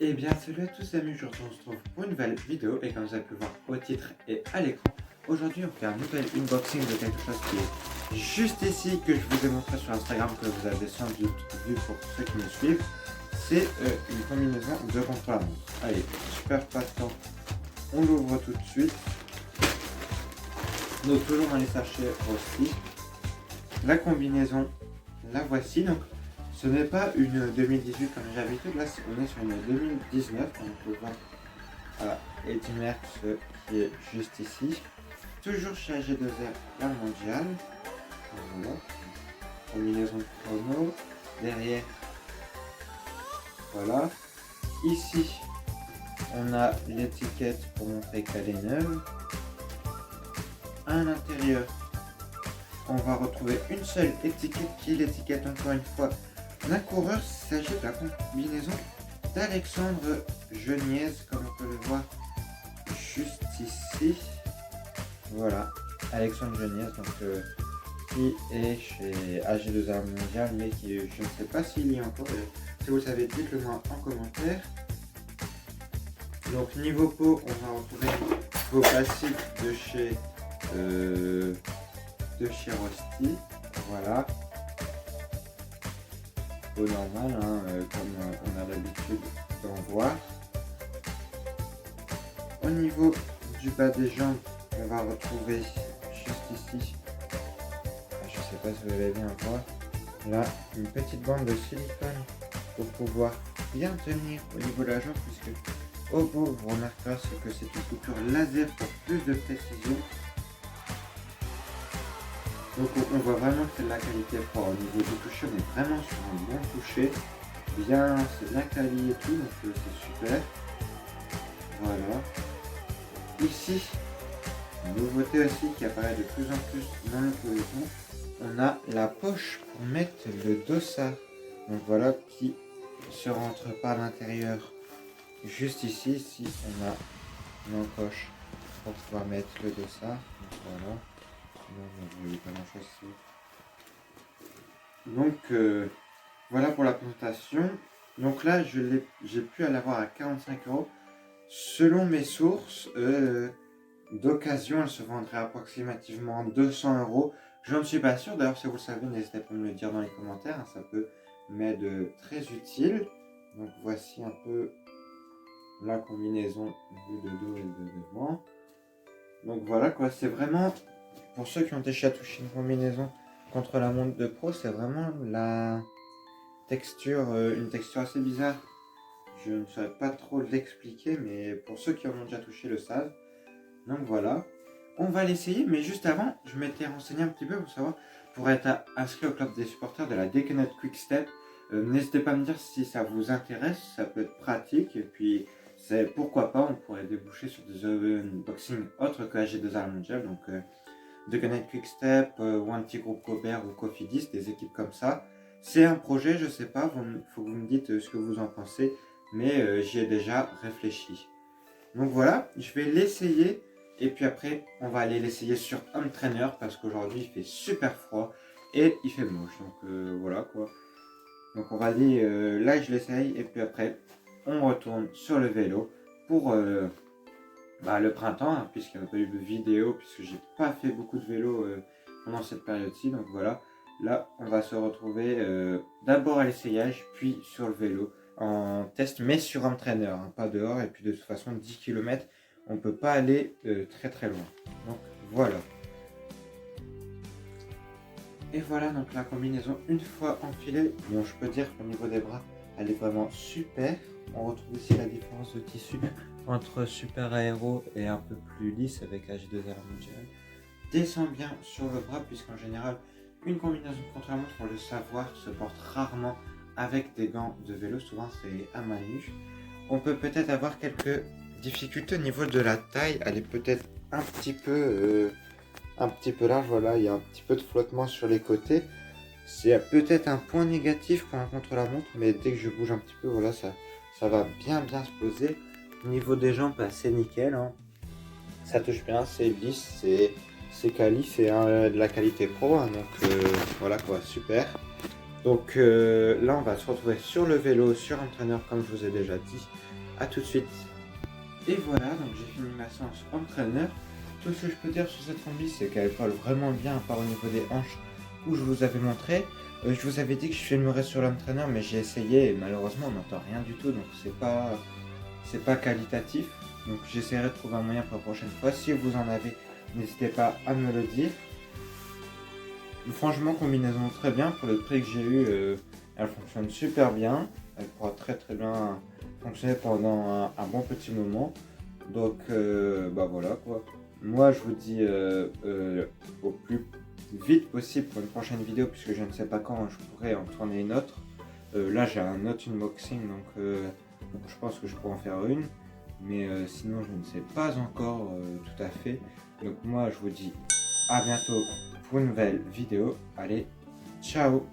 Eh bien salut à tous amis, aujourd'hui on se retrouve pour une nouvelle vidéo et comme vous avez pu voir au titre et à l'écran, aujourd'hui on fait un nouvel unboxing de quelque chose qui est juste ici, que je vous ai montré sur Instagram, que vous avez sans doute vu pour ceux qui me suivent. C'est une combinaison de contre-la-montre. Allez, super patient, on l'ouvre tout de suite. Donc toujours dans les sachets aussi. La combinaison, la voici. Donc ce n'est pas une 2018 comme j'ai l'habitude, là on est sur une 2019, on peut voir à Eddy Merckx qui est juste ici. Toujours chez AG2R, la mondiale. Voilà. Combinaison de chrono. Derrière, voilà. Ici, on a l'étiquette pour montrer qu'elle est neuve. À l'intérieur, on va retrouver une seule étiquette qui est l'étiquette, encore une fois, d'un coureur. Il s'agit de la combinaison d'Alexandre Geniez, comme on peut le voir juste ici. Voilà, Alexandre Geniez, donc qui est chez AG2R Mondial, mais qui, je ne sais pas s'il y est encore. Si vous le savez, dites-le moi en commentaire. Donc niveau peau, on va retrouver une peau classique de chez Rosti. Voilà. Peau normale, hein, comme on a l'habitude d'en voir. Au niveau du bas des jambes, on va retrouver juste ici, je sais pas si vous allez bien voir, là une petite bande de silicone pour pouvoir bien tenir au niveau de la jambe, puisque au bout vous remarquerez que c'est une coupure laser pour plus de précision. Donc on voit vraiment que c'est de la qualité fort. Au niveau du toucher, on est vraiment sur un bon toucher, bien, c'est bien quali et tout, donc c'est super. Voilà. Ici, une nouveauté aussi qui apparaît de plus en plus dans le peloton, on a la poche pour mettre le dossard. Donc voilà, qui se rentre par l'intérieur juste ici. Ici on a une encoche pour pouvoir mettre le dossard. Donc voilà. Non, pas grand chose ici. Donc voilà pour la présentation. Donc là j'ai pu l'avoir à 45 €. Selon mes sources, d'occasion, elle se vendrait approximativement 200 €. Je ne suis pas sûr. D'ailleurs, si vous le savez, n'hésitez pas à me le dire dans les commentaires. Ça peut m'être très utile. Donc voici un peu la combinaison vue de dos et de devant. Donc voilà quoi, c'est vraiment, pour ceux qui ont déjà touché une combinaison contre la montre de pro, c'est vraiment la texture, une texture assez bizarre. Je ne saurais pas trop l'expliquer, mais pour ceux qui en ont déjà touché le savent. Donc voilà, on va l'essayer, mais juste avant, je m'étais renseigné un petit peu pour savoir, pour être inscrit au club des supporters de la Decanet Quick Step. N'hésitez pas à me dire si ça vous intéresse, ça peut être pratique, et puis pourquoi pas, on pourrait déboucher sur des unboxings autres que AG2R Mondial, donc Decanet Quick Step, Wanty Group Cobert ou Cofidis, des équipes comme ça. C'est un projet, je sais pas, faut que vous me dites ce que vous en pensez, mais j'y ai déjà réfléchi. Donc voilà, je vais l'essayer. Et puis après, on va aller l'essayer sur Home Trainer parce qu'aujourd'hui il fait super froid et il fait moche. Donc voilà quoi. Donc on va aller, là je l'essaye et puis après on retourne sur le vélo pour le printemps, hein, puisqu'il n'y a pas eu de vidéo, puisque j'ai pas fait beaucoup de vélo pendant cette période-ci. Donc voilà, là on va se retrouver d'abord à l'essayage puis sur le vélo en test, mais sur Home Trainer, hein, pas dehors. Et puis de toute façon 10 km, on peut pas aller très très loin. Donc voilà. Et voilà donc la combinaison une fois enfilée. Bon, je peux dire qu'au niveau des bras, elle est vraiment super. On retrouve ici la différence de tissu entre super aéro et un peu plus lisse avec AG2R Mondial. Descend bien sur le bras, puisqu'en général une combinaison contre la montre, pour le savoir, se porte rarement avec des gants de vélo. Souvent c'est à main nue. On peut peut-être avoir quelques difficultés au niveau de la taille. Elle est peut-être un petit peu large. Voilà, il y a un petit peu de flottement sur les côtés. C'est peut-être un point négatif pour un contre-la-montre, mais dès que je bouge un petit peu, voilà, ça va bien se poser. Au niveau des jambes, c'est nickel, hein. Ça touche bien, c'est lisse, c'est quali, c'est de la qualité pro, hein, donc voilà quoi, super. Donc là, on va se retrouver sur le vélo, sur entraîneur, comme je vous ai déjà dit. A tout de suite. Et voilà, donc j'ai fini ma séance entraîneur. Tout ce que je peux dire sur cette combi, c'est qu'elle colle vraiment bien, à part au niveau des hanches où je vous avais montré. Je vous avais dit que je filmerais sur l'entraîneur, mais j'ai essayé et malheureusement on n'entend rien du tout, donc c'est pas qualitatif. Donc j'essaierai de trouver un moyen pour la prochaine fois. Si vous en avez, n'hésitez pas à me le dire. Franchement, combinaison très bien. Pour le prix que j'ai eu, elle fonctionne super bien. Elle pourra très bien fonctionner pendant un bon petit moment. Donc bah voilà quoi. Moi je vous dis au plus vite possible pour une prochaine vidéo, puisque je ne sais pas quand je pourrai en tourner une autre. Là j'ai un autre unboxing, donc je pense que je pourrais en faire une. Mais sinon je ne sais pas encore tout à fait. Donc moi je vous dis à bientôt pour une nouvelle vidéo. Allez, ciao!